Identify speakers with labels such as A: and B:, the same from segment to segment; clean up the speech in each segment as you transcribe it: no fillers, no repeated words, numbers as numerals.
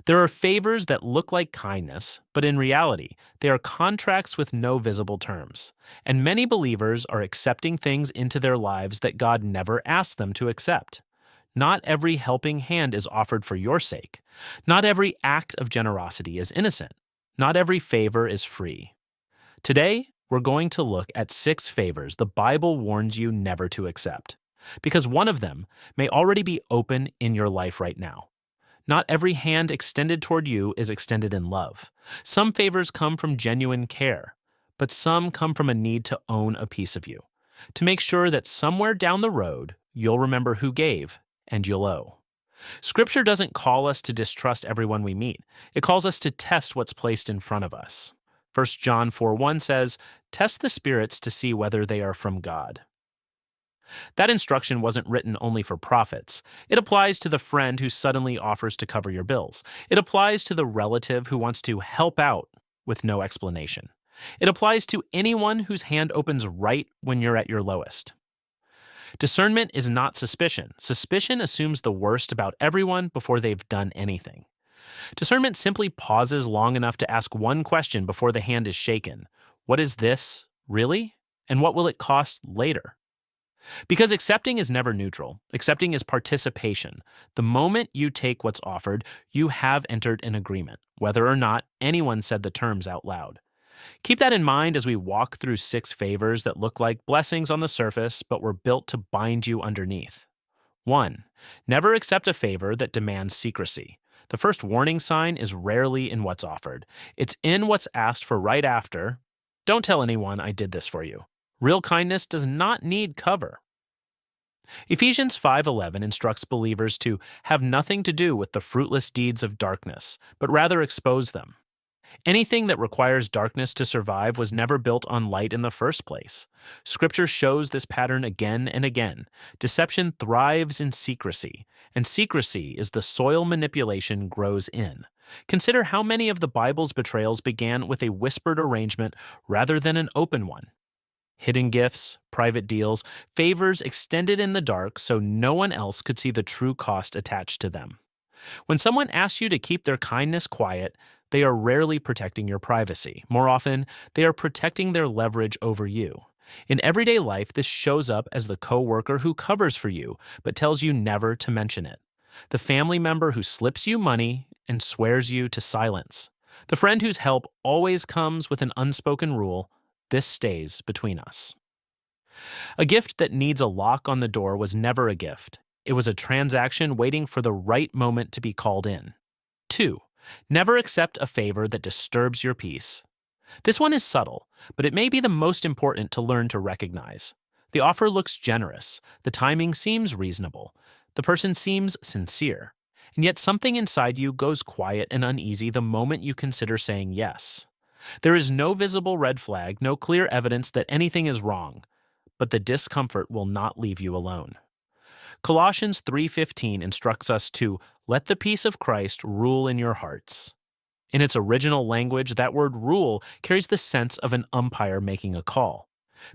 A: There are favors that look like kindness, but in reality, they are contracts with no visible terms. And many believers are accepting things into their lives that God never asked them to accept. Not every helping hand is offered for your sake. Not every act of generosity is innocent. Not every favor is free. Today, we're going to look at 6 favors the Bible warns you never to accept, because one of them may already be open in your life right now. Not every hand extended toward you is extended in love. Some favors come from genuine care, but some come from a need to own a piece of you, to make sure that somewhere down the road, you'll remember who gave and you'll owe. Scripture doesn't call us to distrust everyone we meet. It calls us to test what's placed in front of us. 1 John 4:1 says, "Test the spirits to see whether they are from God." That instruction wasn't written only for prophets. It applies to the friend who suddenly offers to cover your bills. It applies to the relative who wants to help out with no explanation. It applies to anyone whose hand opens right when you're at your lowest. Discernment is not suspicion. Suspicion assumes the worst about everyone before they've done anything. Discernment simply pauses long enough to ask one question before the hand is shaken. What is this, really? And what will it cost later? Because accepting is never neutral. Accepting is participation. The moment you take what's offered, you have entered an agreement, whether or not anyone said the terms out loud. Keep that in mind as we walk through 6 favors that look like blessings on the surface, but were built to bind you underneath. 1. Never accept a favor that demands secrecy. The first warning sign is rarely in what's offered. It's in what's asked for right after. Don't tell anyone I did this for you. Real kindness does not need cover. Ephesians 5:11 instructs believers to have nothing to do with the fruitless deeds of darkness, but rather expose them. Anything that requires darkness to survive was never built on light in the first place. Scripture shows this pattern again and again. Deception thrives in secrecy, and secrecy is the soil manipulation grows in. Consider how many of the Bible's betrayals began with a whispered arrangement rather than an open one. Hidden gifts, private deals, favors extended in the dark so no one else could see the true cost attached to them. When someone asks you to keep their kindness quiet, they are rarely protecting your privacy. More often, they are protecting their leverage over you. In everyday life, this shows up as the coworker who covers for you but tells you never to mention it. The family member who slips you money and swears you to silence. The friend whose help always comes with an unspoken rule. This stays between us. A gift that needs a lock on the door was never a gift. It was a transaction waiting for the right moment to be called in. 2. Never accept a favor that disturbs your peace. This one is subtle, but it may be the most important to learn to recognize. The offer looks generous. The timing seems reasonable. The person seems sincere. And yet something inside you goes quiet and uneasy the moment you consider saying yes. There is no visible red flag, no clear evidence that anything is wrong, but the discomfort will not leave you alone. Colossians 3:15 instructs us to let the peace of Christ rule in your hearts. In its original language, that word rule carries the sense of an umpire making a call.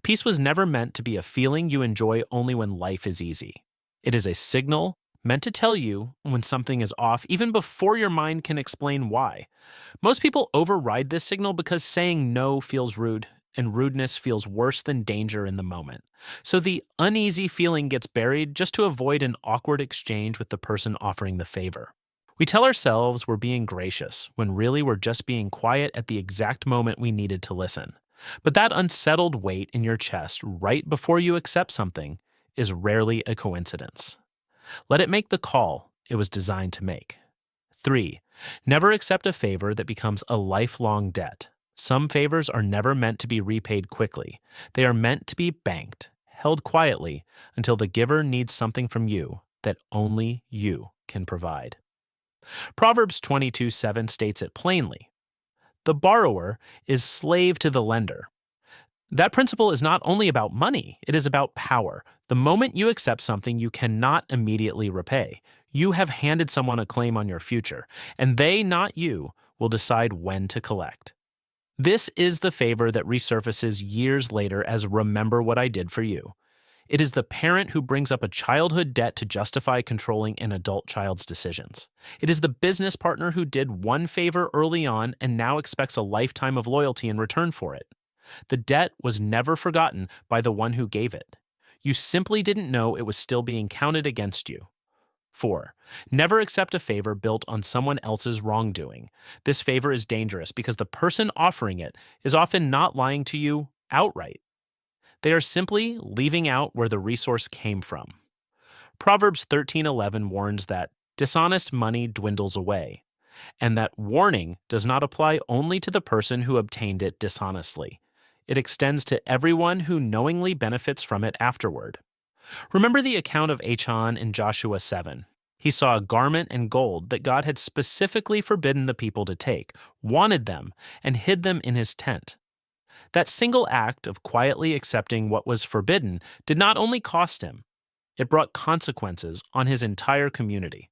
A: Peace was never meant to be a feeling you enjoy only when life is easy. It is a signal meant to tell you when something is off even before your mind can explain why. Most people override this signal because saying no feels rude, and rudeness feels worse than danger in the moment. So the uneasy feeling gets buried just to avoid an awkward exchange with the person offering the favor. We tell ourselves we're being gracious when really we're just being quiet at the exact moment we needed to listen. But that unsettled weight in your chest right before you accept something is rarely a coincidence. Let it make the call it was designed to make. 3. Never accept a favor that becomes a lifelong debt. Some favors are never meant to be repaid quickly. They are meant to be banked, held quietly, until the giver needs something from you that only you can provide. Proverbs 22:7 states it plainly. The borrower is slave to the lender. That principle is not only about money, it is about power. The moment you accept something you cannot immediately repay, you have handed someone a claim on your future, and they, not you, will decide when to collect. This is the favor that resurfaces years later as "remember what I did for you." It is the parent who brings up a childhood debt to justify controlling an adult child's decisions. It is the business partner who did one favor early on and now expects a lifetime of loyalty in return for it. The debt was never forgotten by the one who gave it. You simply didn't know it was still being counted against you. 4. Never accept a favor built on someone else's wrongdoing. This favor is dangerous because the person offering it is often not lying to you outright. They are simply leaving out where the resource came from. Proverbs 13:11 warns that dishonest money dwindles away, and that warning does not apply only to the person who obtained it dishonestly. It extends to everyone who knowingly benefits from it afterward. Remember the account of Achan in Joshua 7. He saw a garment and gold that God had specifically forbidden the people to take, wanted them, and hid them in his tent. That single act of quietly accepting what was forbidden did not only cost him, it brought consequences on his entire community.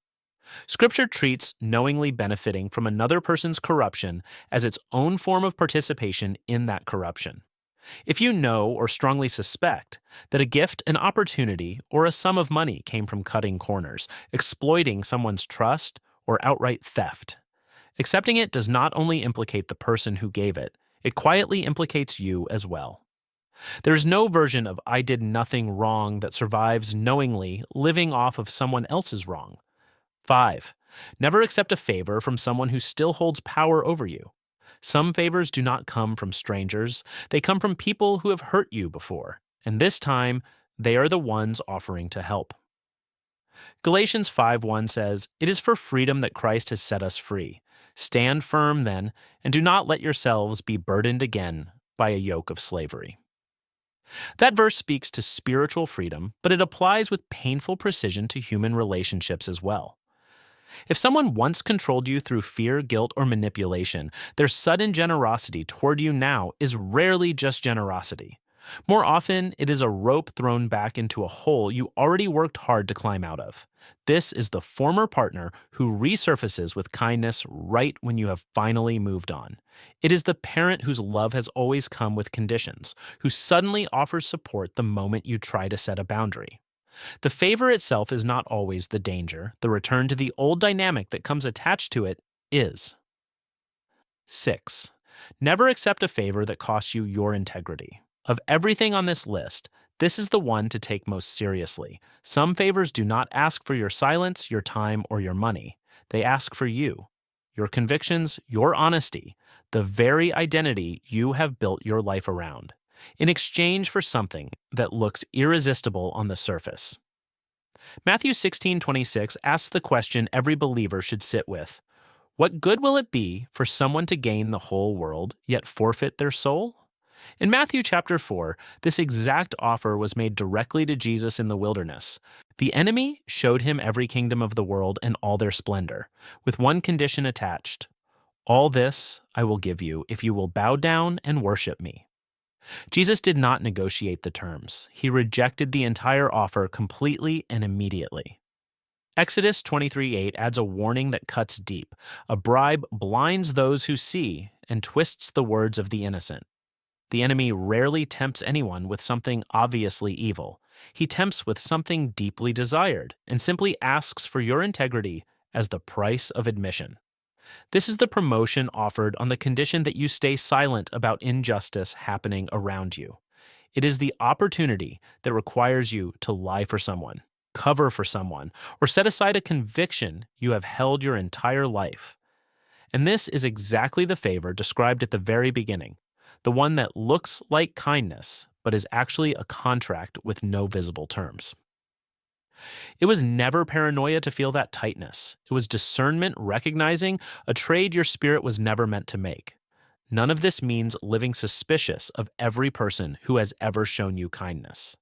A: Scripture treats knowingly benefiting from another person's corruption as its own form of participation in that corruption. If you know or strongly suspect that a gift, an opportunity, or a sum of money came from cutting corners, exploiting someone's trust, or outright theft, accepting it does not only implicate the person who gave it, it quietly implicates you as well. There is no version of I did nothing wrong that survives knowingly living off of someone else's wrong. 5. Never accept a favor from someone who still holds power over you. Some favors do not come from strangers. They come from people who have hurt you before, and this time, they are the ones offering to help. Galatians 5:1 says, "It is for freedom that Christ has set us free. Stand firm then, and do not let yourselves be burdened again by a yoke of slavery." That verse speaks to spiritual freedom, but it applies with painful precision to human relationships as well. If someone once controlled you through fear, guilt, or manipulation, their sudden generosity toward you now is rarely just generosity. More often, it is a rope thrown back into a hole you already worked hard to climb out of. This is the former partner who resurfaces with kindness right when you have finally moved on. It is the parent whose love has always come with conditions, who suddenly offers support the moment you try to set a boundary. The favor itself is not always the danger. The return to the old dynamic that comes attached to it is. 6. Never accept a favor that costs you your integrity. Of everything on this list, this is the one to take most seriously. Some favors do not ask for your silence, your time, or your money. They ask for you, your convictions, your honesty, the very identity you have built your life around, in exchange for something that looks irresistible on the surface. Matthew 16:26 asks the question every believer should sit with. What good will it be for someone to gain the whole world, yet forfeit their soul? In Matthew chapter 4, this exact offer was made directly to Jesus in the wilderness. The enemy showed him every kingdom of the world and all their splendor, with one condition attached. All this I will give you if you will bow down and worship me. Jesus did not negotiate the terms. He rejected the entire offer completely and immediately. Exodus 23:8 adds a warning that cuts deep. A bribe blinds those who see and twists the words of the innocent. The enemy rarely tempts anyone with something obviously evil. He tempts with something deeply desired and simply asks for your integrity as the price of admission. This is the promotion offered on the condition that you stay silent about injustice happening around you. It is the opportunity that requires you to lie for someone, cover for someone, or set aside a conviction you have held your entire life. And this is exactly the favor described at the very beginning, the one that looks like kindness, but is actually a contract with no visible terms. It was never paranoia to feel that tightness. It was discernment recognizing a trade your spirit was never meant to make. None of this means living suspicious of every person who has ever shown you kindness.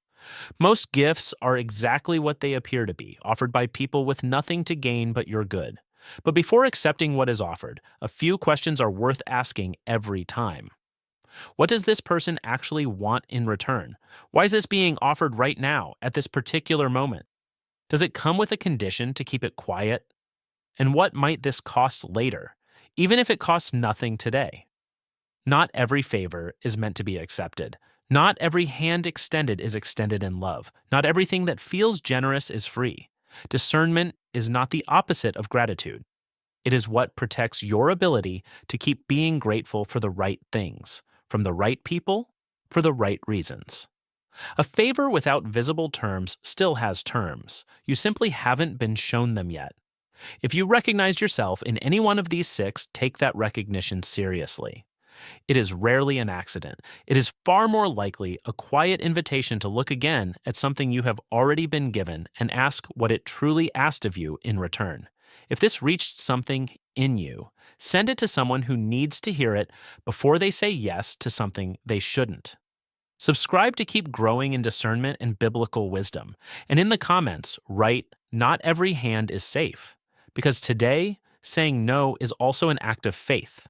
A: Most gifts are exactly what they appear to be, offered by people with nothing to gain but your good. But before accepting what is offered, a few questions are worth asking every time. What does this person actually want in return? Why is this being offered right now, at this particular moment? Does it come with a condition to keep it quiet? And what might this cost later, even if it costs nothing today? Not every favor is meant to be accepted. Not every hand extended is extended in love. Not everything that feels generous is free. Discernment is not the opposite of gratitude. It is what protects your ability to keep being grateful for the right things, from the right people, for the right reasons. A favor without visible terms still has terms. You simply haven't been shown them yet. If you recognize yourself in any one of these six, take that recognition seriously. It is rarely an accident. It is far more likely a quiet invitation to look again at something you have already been given and ask what it truly asked of you in return. If this reached something in you, send it to someone who needs to hear it before they say yes to something they shouldn't. Subscribe to keep growing in discernment and biblical wisdom. And in the comments, write, "Not every hand is safe." Because today, saying no is also an act of faith.